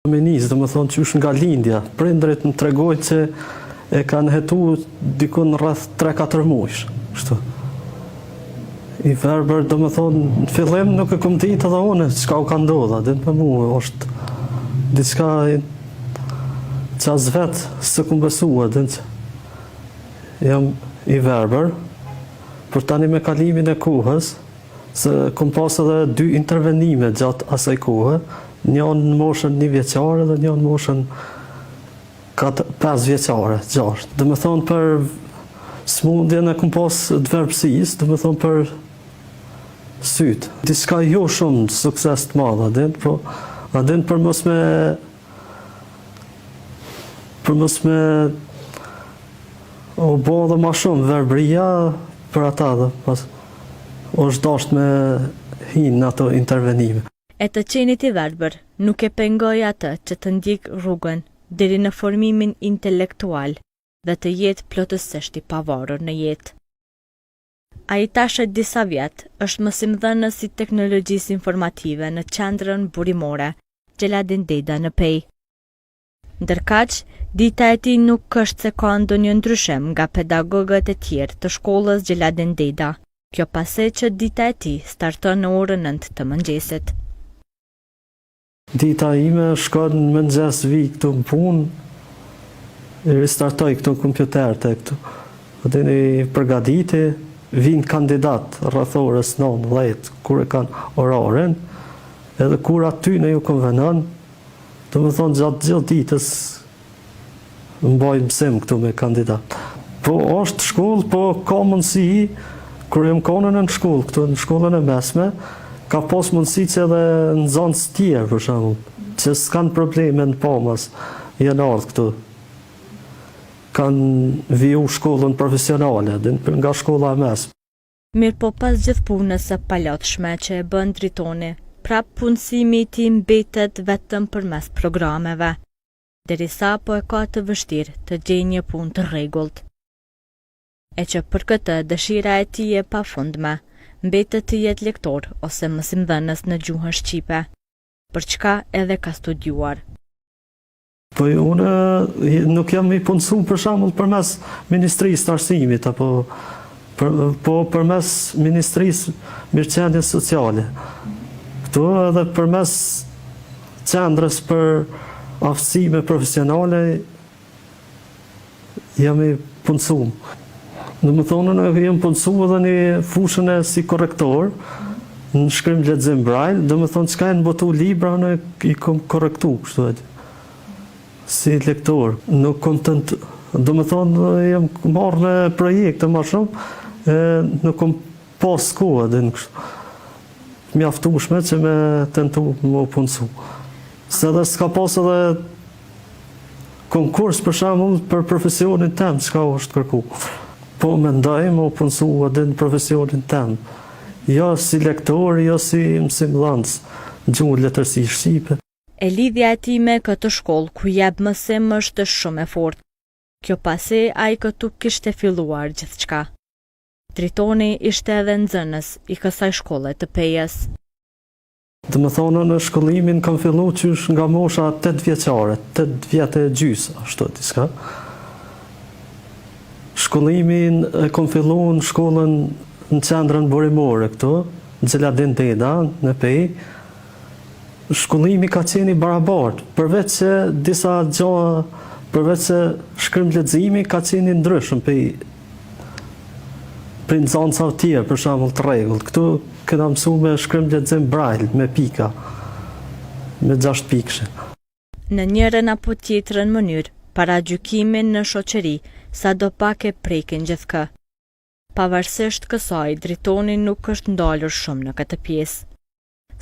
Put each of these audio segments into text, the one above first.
Menis, do më thonë që është nga lindja, prindrit më tregojnë që e kanë hetu dikun rreth 3-4 muajsh, kështu. I verbër, do më thonë, në fillim nuk e kom ditë edhe une çka u ka ndodha, dhe për mua është diçka që as vetë së kom besua, dhe që jam i verbër, për tani me kalimin e kohës, se kom pas edhe 2 intervenime gjatë asaj kohë, njën në moshën 1 vjeqare dhe njën në moshën 5 vjeqare, 6. Dhe me thonë për smundjen e kom pas dverbësis, dhe me thonë për sytë. Diçka jo shumë sukses të madha, adin për mos me o bo dhe ma shumë verbëria për ata dhe pas është dasht me hinë në ato intervenime. E të qenit i verbër nuk e pengoj atë që të ndjek rrugën deri në formimin intelektual dhe të jetë plotësisht i pavarur në jetë. Ai tash disa vjet është mësimdhënës i teknologjisë informative në qendrën burimore Gjeladin Deda në Pej. Ndërkaq, dita e tij nuk është se ka ndonjë ndryshim nga pedagogët e tjerë të shkollës Gjeladin Deda. Kjo pasi që dita e tij starton në orën 9 të mëngjesit. Dita ime shkon në mëngjes vi këtu në punë, i ristartoj këtu në kompjuter të këtu. Dhe i përgaditi, vinë kandidat rreth orës 9-10, kur e kanë oraren, edhe kur aty në ju konvenon, do më thonë gjatë gjithë ditës mbaj mësim këtu me kandidat. Po është shkollë, po ka mundësi, kur jem konën në shkollë, këtu në shkollën e mesme, ka pas mundësi që edhe në zonës tjerë, për shembull, që s'kanë probleme në pamas, janë ardhë këtu. Kanë viju shkollën profesionale, nga shkolla e mesme. Mirë po pas gjithë punës së palotshme që e bën Dritoni, prap punësimi i tij mbetet vetëm përmes programeve, derisa po e ka të vështirë të gjejë një punë të rregullt. E që për këtë dëshira e tij e pafundme, mbetet të jetë lektor ose mësimdhënës në gjuhën shqipe, për çka edhe ka studiuar. Po unë nuk jam i punësu për shembull përmes Ministrisë të Arsimit apo përmes Ministrisë Mirëqendjes Sociale. Këtu edhe përmes qendrës për aftësime profesionale jam i punësuar. Dhe më thonë, në jem punësu edhe një fushën e si korektor, në shkrim lexim braille, dhe më thonë, qka e në botu libra, në i kom korektu, kështu e si lektor. Nuk kom të dhe më thonë, jem marrë në projekte ma shumë, nuk kom pas kohë edhe në kështu. Mjaftueshme që me tentu më punësu. Se edhe s'ka pas edhe konkurs për shembull për profesionin tem, çka është kërku. Po mendoj më punësu edhe në profesionin tem. Jo si lektor, jo si mësimdhënës gjuhë letërsi shqipe. E lidhja e tij me këtë shkollë ku jep mësim është shumë e fortë. Kjo pasi ai këtu kishte filluar gjithçka. Dritoni ishte edhe nxënës i kësaj shkolle të Pejës. Dhe më thonë, në shkollimin kam fillu qysh nga mosha 8 vjeqare, 8 vjetë e gjysë, ashtu diçka. Shkollimin e kam fillu në shkollën në qendrën burimore këtu, në Gjeladin Deda, në Pej. Shkollimi ka qenë i barabartë, përveç se disa gjoha, përveç se shkrim leximi ka qenë i ndryshëm për nxënësa të tjerë, për shembull të rregullt. Këtu kena mësu me shkrim lexim braille, me pika, me 6 pikëshe. Në njërën apo tjetrën mënyrë, paragjykimin në shoqëri, sa do pak e prekin gjithkë. Pavarësisht kësaj, Dritoni nuk është ndalur shumë në këtë pjesë.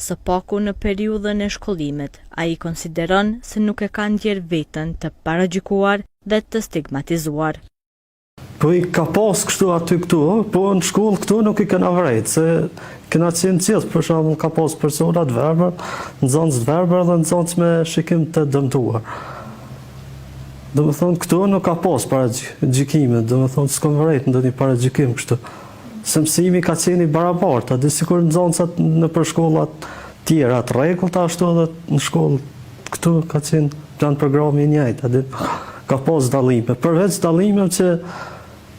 Së paku në periudhën e shkollimit, ai konsideron se nuk e ka ndjer veten të paragjykuar dhe të stigmatizuar. Po i ka pas kështu aty këtu, po në shkollë këtu nuk i kena vrejt, se kena qenë gjithë, për shembull ka pas personat verbër, nxënës verbër dhe nxënës me shikim të dëmtuar. Do më thonë, këtu nuk ka pas paragjykime, do më thonë, s'kom vrejt në një paragjykim kështu. Se mësimi ka qenë i barabartë, dhe sikur nxënësat në për shkollat tjera të rregullta ashtu edhe në shkollë këtu ka qenë plan programi i njëjtë, ka pas dallime. Përveç dallimeve që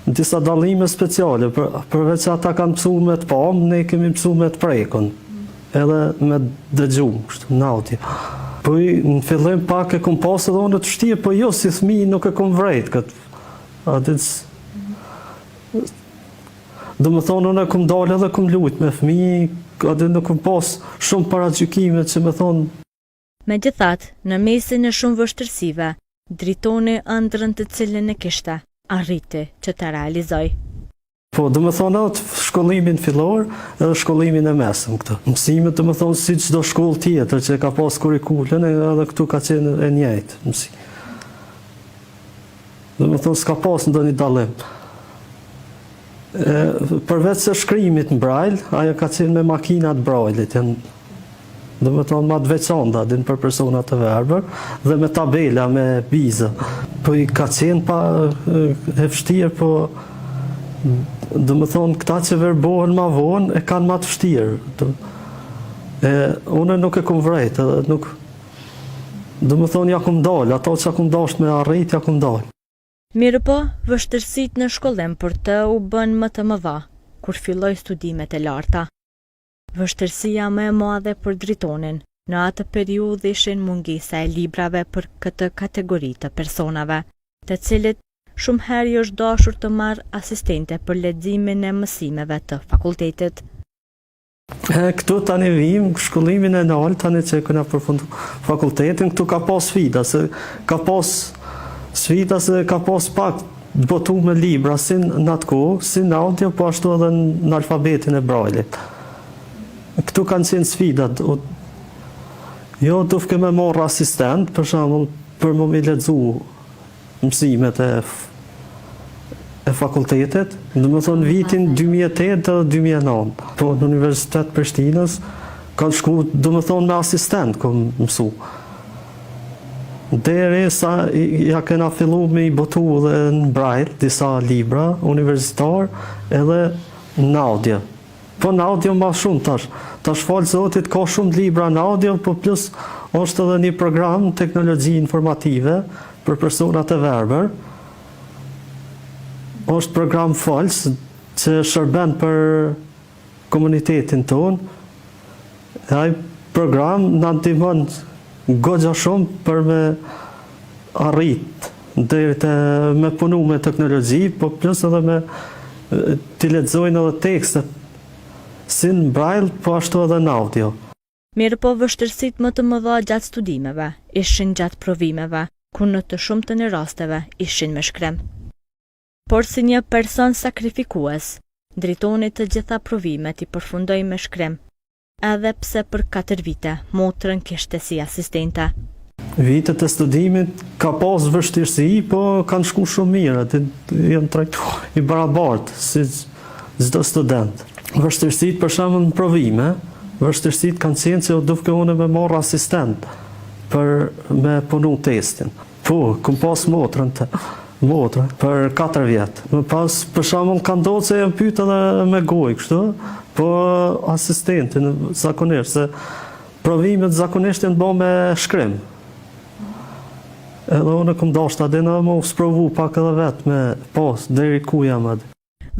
disa dallime speciale, përveç që ata kanë mësuar me të pamë, ne kemi mësuar me të prekun, edhe me dëgju, kështu, në audio. Po në fillim pak e kom pas edhe unë të vështirë, po jo si fëmijë nuk e kom vrejt këtë. Do më thonë, unë e kom dalë edhe kom lujt me fëmijë, atë nuk kom pas shumë paragjykime që me thonë. Megjithatë, në mesin e shumë vështirësive, dritoni ëndrrën të cilën e kishte, arriti që të realizoj. Po, do më thonë edhe shkollimin fillor edhe shkollimin e mesëm këtë. Mësimet, do më thonë, si çdo shkollë tjetër që ka pas kurrikulën, edhe këtu ka qenë e njëjtë mësim. Do më thonë, s'ka pas ndonjë dallim. Përveç se shkrimit në Braille, ajo ka qenë me makinat Braille-it, do më thonë, ma të veçanta, din për personat të verbër, dhe me tabela, me bizë. Po i ka qenë pa e vështirë, po do më thonë, këta që verbohen ma vonë, e kanë ma të vështirë. Une nuk e kom vrejt, edhe nuk, do më thonë, ja kom dalë, ato që ja kom dasht me arrit, ja kom dalë. Mirë po, vështërsit në shkollim për të u bën më të mëdha, kur filloj studimet e larta. Vështërsia më e madhe për dritonin, në atë periudhë ishin mungesa e librave për këtë kategori të personave, të cilit shumë herë është dashur të marrë asistente për leximin e mësimeve të fakultetit. Këtu tani vim, shkollimin e nalë, tani që këna përfundu fakultetin, këtu ka pas sfida, se ka pas pak botu me libra, si në atë kohë, si në audio, po ashtu edhe në alfabetin e Braille-it. Këtu kanë qenë sfidat. Jo, dufke me morë asistent, për shembull, për më me lexu mësimet e fakultetit, do më thonë vitin 2008 dhe 2009. Po në Universitet Prishtinës kanë shku, do më thonë me asistent, kom mësu. Deri sa ja kena fillu me i botu dhe në Braille, disa libra universitar, edhe në audio. Po në audio ma shumë tash. Tash falë zotit ka shumë libra në audio, po plus është edhe një program teknologji informative për personat e verbër. Është program fals që shërben për komunitetin tonë. Ai program na ndihmon goxha shumë për me arrit deri te me punu me teknologji, po plus edhe me t'i lexojnë edhe tekstet si në Braille, po ashtu edhe në audio. Mirë po vështërsit më të mëdha gjatë studimeve, ishin gjatë provimeve, ku në të shumtën e rasteve ishin me shkrem. Por si një person sakrifikues, dritoni të gjitha provimet i përfundoi me shkrem, edhe pse për 4 vite motrën kishte si asistente. Vitet e studimit ka pas vështirësi, po kanë shku shumë mirë, janë trajtuar i barabartë si çdo student. Vështirësit për shembull në provime, vështirësit kanë qenë që dufke unë me marrë asistent për me punu testin. Po, kom pas motrën për 4 vjetë. Më pas për shembull ka ndodhur se jam pyet edhe me gojë kështu, po asistentin zakonisht se provimet zakonisht janë bërë me shkrim. Edhe unë kom dashur atë në më sprovu pak edhe vetë me pas deri ku jam atë.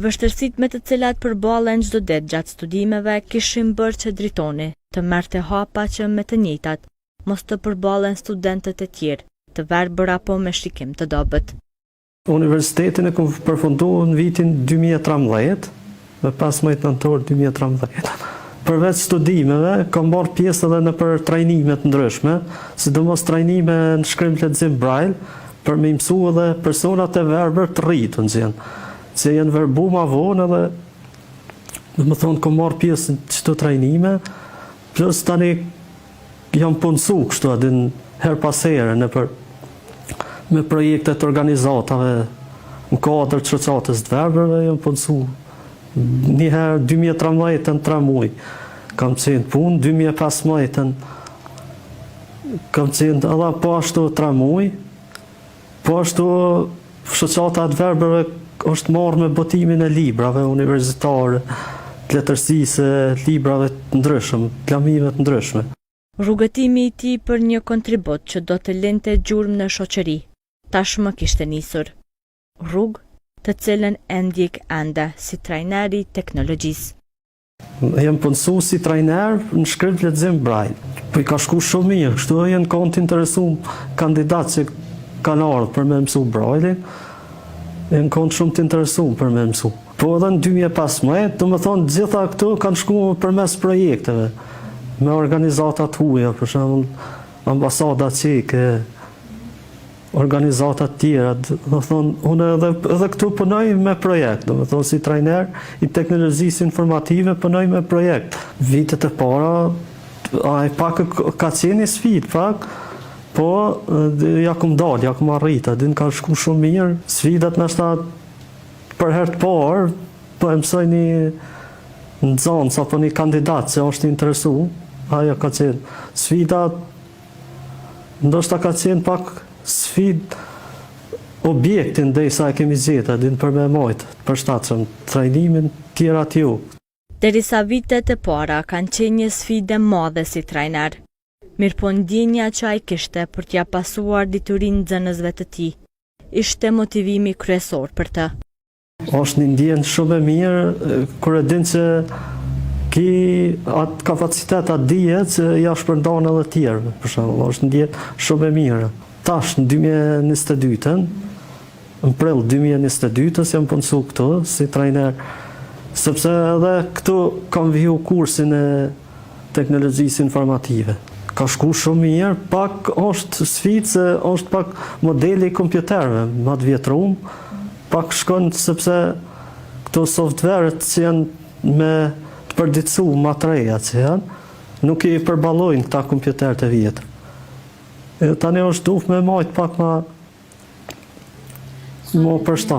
Vështërsit me të cilat përballen çdo ditë gjatë studimeve kishin bërë që dritoni të merrte hapa që me të njëjtat mos të përballen studentët e tjerë, të verbër apo me shikim të dobët. Universitetin e kom përfunduar në vitin 2013, me 15 nëntor 2013. Përveç studimeve, kam marrë pjesë edhe në për trajnimet ndryshme, sidomos trajnime në shkrim lexim Braille, për me mësu edhe personat e verbër të rritun që janë verbu ma vonë edhe, dhe më thonë, kom marrë pjesë në qëto trajnime, plus tani jam punësu kështu adin her pas here me projekte të organizatave në kodër të shoqatës të verbërve, jam punësu njëherë 2013 në 3 muaj kam qenë punë, 2015 kam qenë edhe po ashtu 3 muaj, po ashtu shoqata të verbërve është marrë me botimin e librave universitare, të letërsisë, librave të ndryshme, plamive të ndryshme. Rrugëtimi i tij për një kontribut që do të lente gjurmë në shoqëri, tashmë kishte nisur. Rrugë të cilën e ndjek ende si trajner i teknologjisë. Jem punësu si trajner në shkrim lexim braille. Po i ka shku shumë mirë, kështu janë kanë të interesuar kandidatë që kanë ardhur për me mësu braille, janë kanë shumë të interesuar për me mësu. Po edhe në 2015, domethënë gjitha këto kanë shkuar përmes projekteve me organizata të huaja, për shembull ambasada çeke, organizata të tjera, domethënë unë edhe këtu punoj me projekt, domethënë si trajner i teknologjisë informative punoj me projekt. Vitet e para ai pak ka qenë sfidë pak, po ja kum dal, ja kum arrit, din ka shku shumë mirë. Sfidat ndoshta për herë të parë po e mësoj një nxënës apo një kandidat që është interesuar, ajo ka qenë sfida, ndoshta ka qenë pak sfid objektin dhe sa e kemi zeta, din për me mojtë, për shtatëshëm, trajnimin tjera t'ju. Derisa vitet e para kanë qenë një sfidë e madhe si trajner, mirëpo ndjenja që ai kishte për t'ia pasuar diturinë nxënësve të tij, ishte motivimi kryesor për të. Është një ndjenjë shumë e mirë, kur e din që ki atë kapacitet, atë dije që ja shpërndan edhe tjerëve, për shembull, është një ndjenjë shumë e mirë. Tash në 2022, në prill 2022 jam punësu këtu si trajner, sepse edhe këtu kam viju kursin e teknologjisë informative. Ka shku shumë mirë, pak është sfidë se është pak modeli i kompjuterëve, më të vjetrum, pak shkon sepse këto softverët që janë me të përditësu më të reja që janë, nuk i përballojnë këta kompjuterët e vjetër. Tani është duhet me majtë pak më përshta.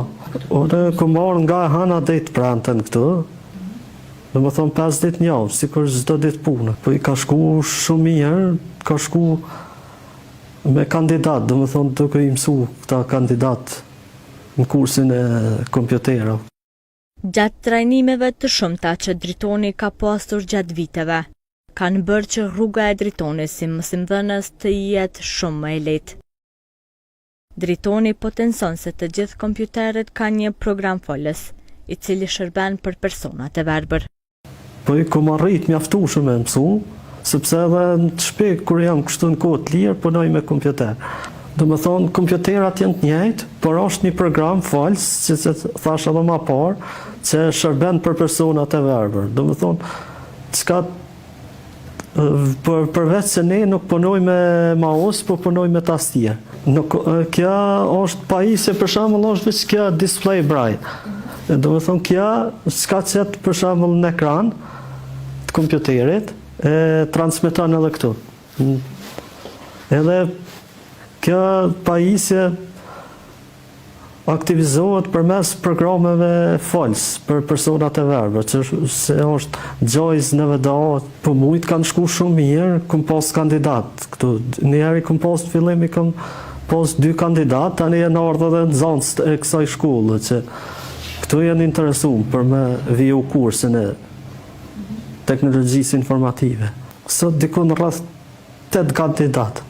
Ore, ku marrë nga hana dhe të prantën këtu, dhe më thonë 5 ditë një javë, si kur çdo ditë punë. Po i ka shku shumë mirë, ka shku me kandidat, dhe më thonë duke i mësu këta kandidat në kursin e kompjuterëve. Gjatë trajnimeve të shumta që Dritoni ka pasur gjatë viteve, kanë bërë që rruga e Dritonis si mësimdhënës të jetë shumë më e lehtë. Dritoni potencon se të gjithë kompjuterët kanë një program folës, i cili shërben për personat e verbër. Po i kom arrit mjaftueshëm me mësu, sepse edhe në të shtëpi kur jam kështu në kohë të lirë punoj me kompjuter. Do më thonë, kompjuterat janë të njëjtë, por është një program folës, që thash edhe më parë, që shërben për personat e verbër. Do më thonë, çka përveç se ne nuk punoj me mouse, po punoj me tastier. Kja është pajisje, për shembull, është veç kja display braille. Do të thonë kja s'ka qëtë për shembull në ekran të kompjuterit, e transmeton edhe këtu. Edhe kja pajisje aktivizohet përmes programeve folës për personat e verbër, që se është Joyce në VDA, po mujt kanë shku shumë mirë, kom pas kandidat këtu. Njëherë kom pas të fillim, kom pas 2 kandidat, tani e në ardhë dhe në zanës e kësaj shkollë, që këtu janë interesuar për me viju kursin e teknologjisë informative. Sot dikun rreth 8 kandidat.